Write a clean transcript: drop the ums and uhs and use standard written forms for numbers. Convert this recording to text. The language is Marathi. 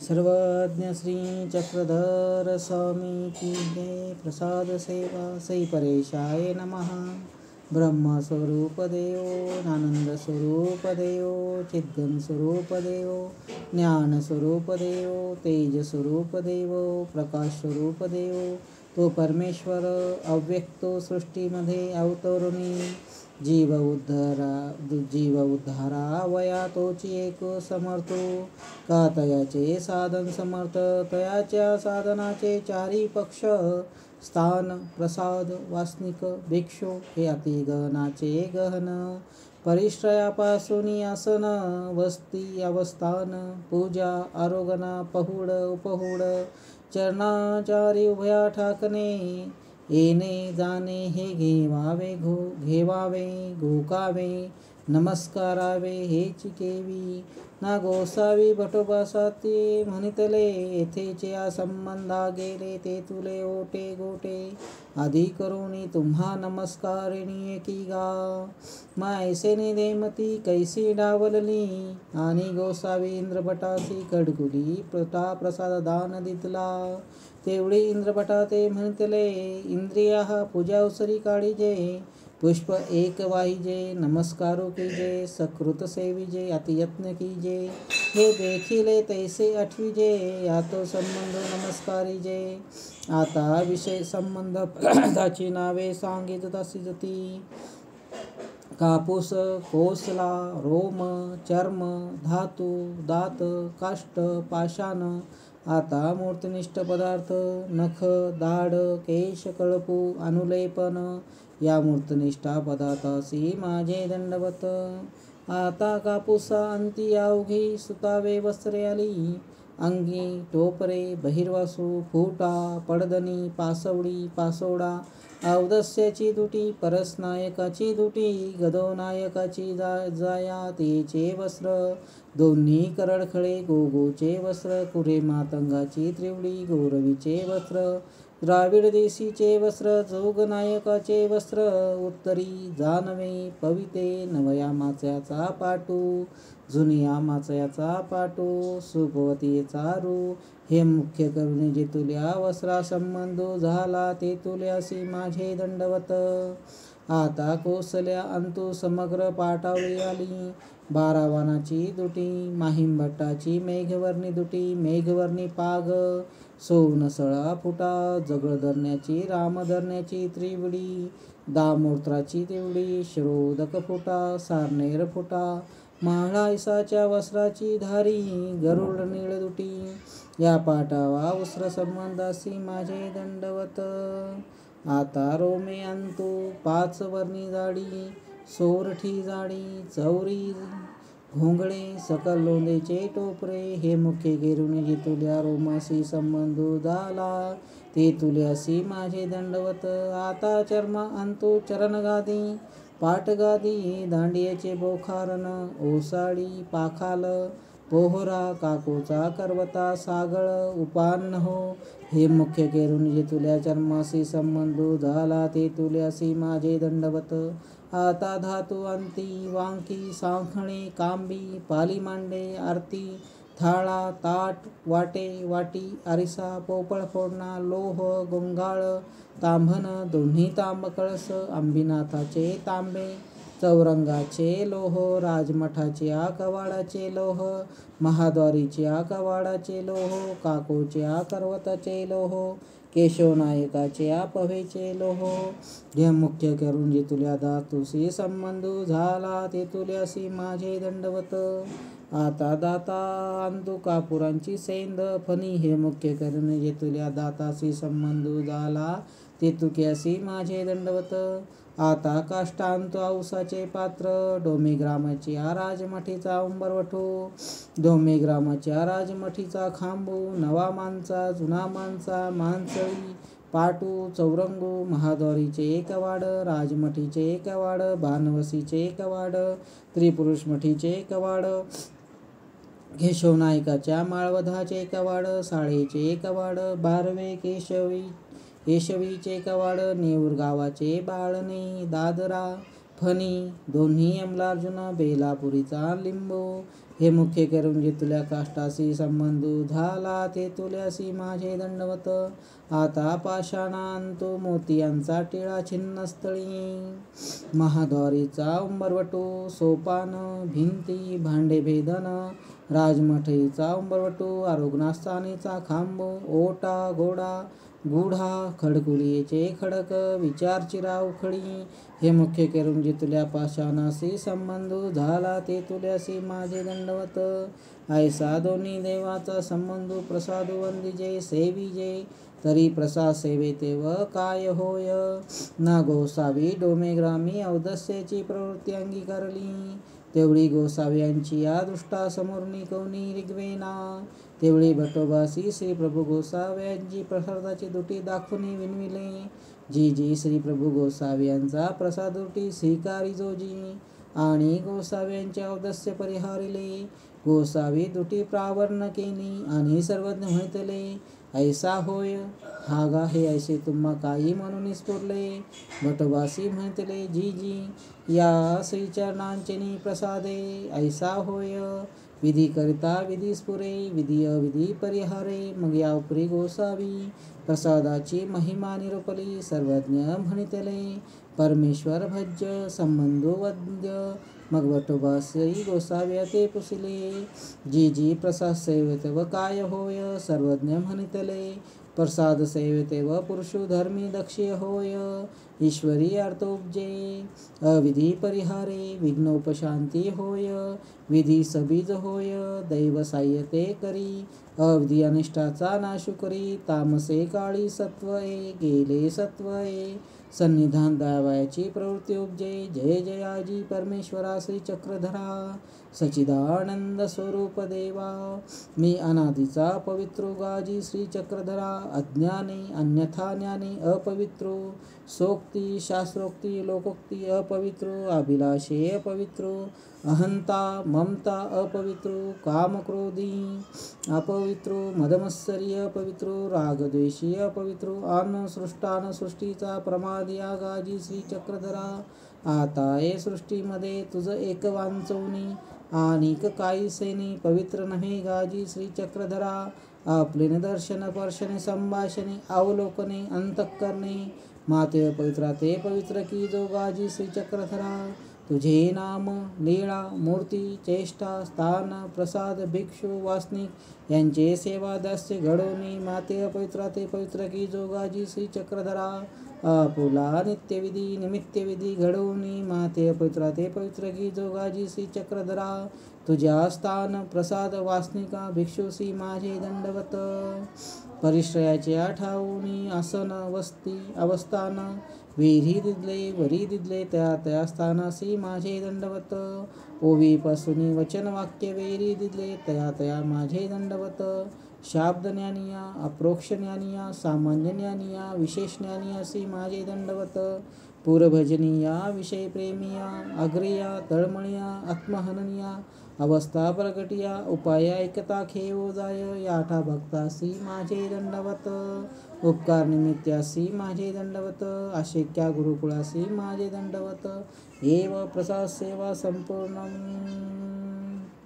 सर्वज्ञ श्री चक्रधर स्वामी की जय। प्रसाद सेवा सई परेशाय नमः। ब्रह्म स्वरूप देव, आनंद स्वरूप देव, चिद्घन स्वरूप देव, ज्ञान स्वरूप देव, तेज स्वरूप देव, प्रकाश स्वरूप देव, तो परमेश्वर अव्यक्तो सृष्टीमध्ये अवतरुणी जीव उद्धारा वया तोची एक समर्थो का तयाचे साधन समर्थ। तयाच्या साधनाचे चारी पक्ष स्थान प्रसाद वासनिक भिक्षु हे अति गहनाचे गहन। परिश्रयापासून आसन वस्ती अवस्थान पूजा आरोगणा पहुड उपहुड चरणाचारी उभया ठाकणे येणे जाणे हे घेवावे घोकावे नमस्कारावे हे चिकेवी ना गोसावी भटोबासाती म्हणितले येथेचे संबंधा गेले ते तुले ओटे गोटे आधी करुणी तुम्हा नमस्कारिणी की गा मायसेने देमती कैसी डावलली आणि गोसावी इंद्रभटासी कडकुली प्रसाद दान दितला तेवढी इंद्रभटा ते म्हणतले इंद्रिया पूजा उसरी काढीजे पुष्प एक वाहिजे नमस्कारो कीजे सकृत सेविजे अतियत्न कीजे हे देखिले तैसे आठविजे यातो संबंध नमस्कारीजे। आता विषय संबंध पदार्थाची नावे सांगित तशी कापूस कोसला रोम चर्म धातू दात काष्ट पाषाण। आता मूर्तिनिष्ठ पदार्थ नख दाढ केश कळपू अनुलेपन या मूर्तिनिष्ठा पदार्थासी माझे दंडवत। आता कापूसा अंती अवघी सुतावे वस्त्रे आली अंगी टोपरे बहिर्वासू फुटा पडदणी पासवडी पासोडा औदस्याची दुटी परसनायकाची दुटी गदोनायकाची जाया तेचे वस्त्र दोन्ही करडखळे गोगोचे वस्त्र कुरे मातंगाची त्रिवडी गौरवीचे वस्त्र द्राविड देशीचे वस्त्र जोगनायकाचे वस्त्र उत्तरी जानवे पविते नवया माचयाचा पाटू जुनिया माचयाचा पाटू सुपवतीचा रू हे मुख्य करुणे जे तुल्या वस्त्रा संबंधो झाला ते तुल्यासी माझे दंडवत। आता कोसल्या अंतू समग्र पाटावळी आली बारावानाची दुटी माहिमभट्टाची मेघवर्णी दुटी मेघवर्णी पाग सोनसळा फुटा जगळ धरण्याची राम धरण्याची त्रिवडी दामूर्त्राची तिवडी शिरोदक फुटा सारनेर फुटा माळा इसाच्या वस्त्राची धारी गरुड नीळ दुटी या पाटावा वस्त्र संबंधासी माझे दंडवत। आता रोमे अंतू पाच वर्णी जाडी सोरठी जाडी चौरी घोंगडे सकल लोंदेचे टोपरे हे मुख्य गेरुणे जे तुल्या रोमासी संबंधो झाला ते तुल्यासी माझे दंडवत। आता चर्म अंतू चरणगादी पाटगादी दांडियाचे बोखारण ओसाडी पाखाल पोहरा काकोचा करवता सागळ उपान्न हो हे मुख्य केरुण जे तुल्या चर्मासी संबंधो झाला ते तुल्यासी माझे दंडवत। आता धातू अंती वांकी सांखणे कांबी पाली मांडे आरती थाळा ताट वाटे वाटी आरिसा पोपळ फोडणा लोह गोंगाळ तांभण दोन्ही तांब कळस अंबिनाथाचे तांबे चौरंगाचे लोह राजमठाच्या कवाडाचे लोह महाद्वारीच्या कवाडाचे लोह काकोच्या करवताचे लोह केशवनायकाच्या पवेचे लोह हे मुख्य करून जे तुल्या धातुसी संबंधो झाला ते तुल्यासी माझे दंडवत। आता दाता अंतू कापुरांची सेंद फणी हे मुख्य करून जे तुल्या दातासी संबंधो झाला ते तुक्यासी माझे दंडवत। आता काष्टांत औसाचे पात्र डोमेग्रामाच्या राजमठीचा उंबरवठू डोमेग्रामाच्या राजमठीचा खांबू नवा माणसा जुना माणसा माणसळी पाटू चौरंगू महाद्वारीचे कवाड राजमठीचे कवाड भानवसीचे कवाड त्रिपुरुषमठीचे कवाड केशवनायकाच्या माळवधाचे कवाड साळेचे कवाड बारवे केशवीचे कवाड नेऊर गावाचे बाळणे दादरा फणी दोन्ही अमलार्जुन बेलापुरीचा लिंबू हे मुख्य करून जे तुल्या काष्टाशी संबंधू झाला ते तुल्यासी माझे दंडवत. आता पाषाणांतो मोतियांचा टिळा छिन्नस्थळी. महाद्वारीचा उंबरवटू सोपान भिंती भांडे भेदन. राजमठईचा उंबरवटू आरोग्यस्थानीचा खांब ओटा घोडा गुढा खडकुलीचे खडक विचारचिरा उखळी. हे मुख्य करून जे तुल्या पाषाणाशी संबंधू झाला ते तुल्यासी माझे दंडवत. ऐसा दोन्ही देवाचा संबंधू प्रसादू वंदिजे सेविजे तरी प्रसाद सेवेते व काय होय. ना गोसावी डोमेग्रामी औदस्याची प्रवृत्ती अंगीकारली. तेवढी गोसाव्यांची या दृष्टा समोरनी कोणी रिगवेना. तेवढी भटोबासी श्री प्रभू गोसाव्यांची प्रसादाची दुटी दाखवून विनविले. जी जी श्री प्रभू गोसाव्यांचा प्रसाद दुटी स्वीकारी जोजी आणि गोसाव्यांचे औदस्य परिहारिले. गोसावी दुटी प्रावर्ण केली आणि सर्वज्ञ म्हटले ऐसा होय. हा गा हे ऐसे तुम्हा काही म्हणून स्फुरले. भटोबासी म्हटले जी जी या श्रीचरणांचेनी प्रसादे ऐसा होय. विधी करिता विधी स्फुरे विधी अविधी परिहारे. मग या उपरी गोसावी प्रसादाची महिमा निरूपली. सर्वज्ञ म्हणितले परमेश्वर भज्य संबंधू वद्य. मग भटोबासी गोसाव्या ते पुसिले जी जी प्रसाद सेवेते व काय होय. सर्वज्ञ म्हणितले प्रसाद सेवेते व पुरुषो धर्मी दक्षिय होय. ईश्वरी अर्थोपजे अविधी परिहारे विघ्नोपशांती होय. विधी सबीज होय दैव साह्यते करी. अविधी अनिष्टाचा नाशू करी. तामसे काळी सत्वये गेले सत्वये सन्निधान दयावयाची प्रवृत्ती उपजे. जय जयाजी परमेश्वरा श्री चक्रधरा सचिदानंद स्वरूप देवा. मी अनादीचा पवित्रो गाजी श्री चक्रधरा. अज्ञाने अन्यथा ज्ञाने अपवित्रो. सोक्ती शास्त्रोक्ती लोकोक्ती अपवित्रो. अभिलाषे अपवित्रो. अहंता ममता अपवित्रो. कामक्रोधी अपवित्रो. मदमत्सरी अपवित्रो. रागद्वेषी अपवित्रो. सृष्टान सृष्टीचा प्रमादी आगाजी श्री चक्रधरा. आता ये सृष्टीमध्ये तुझ एक वांचवणी आणिक काही सेनी पवित्र नव्हे गाजी श्री चक्रधरा. आपले दर्शन पर्शने संभाषणे अवलोकने अंतःकरणे माते पवित्रा ते पवित्र की जो गाजी श्री चक्रधरा. तुझे नाम लीळा मूर्ती चेष्टा स्थान प्रसाद भिक्षु वासनिक यांचे सेवा दास्य घडवणे माते पवित्रा ते पवित्र की जो गाजी श्री चक्रधरा. आपुला नित्यविधी निमित्तविधी घडवणी माते पवित्रा ते पवित्र की जो गाजी श्री चक्रधरा. तुझ्या स्थान प्रसाद वासनिका भिक्षुसी माझे दंडवत. परिश्रयाच्या ठाऊनी आसन वस्ती अवस्थान विधी दिदले वरी दिदले त्या त्या स्थानासी माझे दंडवत. ओवीपासून वचन वाक्य वेरी दिदले तया तया माझे दंडवत. शाब्द ज्ञानिया अप्रोक्ष ज्ञानिया सामान्य ज्ञानिया विशेष ज्ञानियासी माझे दंडवत. पुरभजनीया विषय प्रेमिया अग्रिया तळमळिया आत्महननिया अवस्था प्रगटिया उपाय ऐकता खेवो जाय. याठा भक्तासी माझे दंडवत. उपकार निमित्यासी माझे दंडवत. आशेक्या गुरुकुळासी माझे दंडवत. एव प्रसाद सेवा संपूर्ण.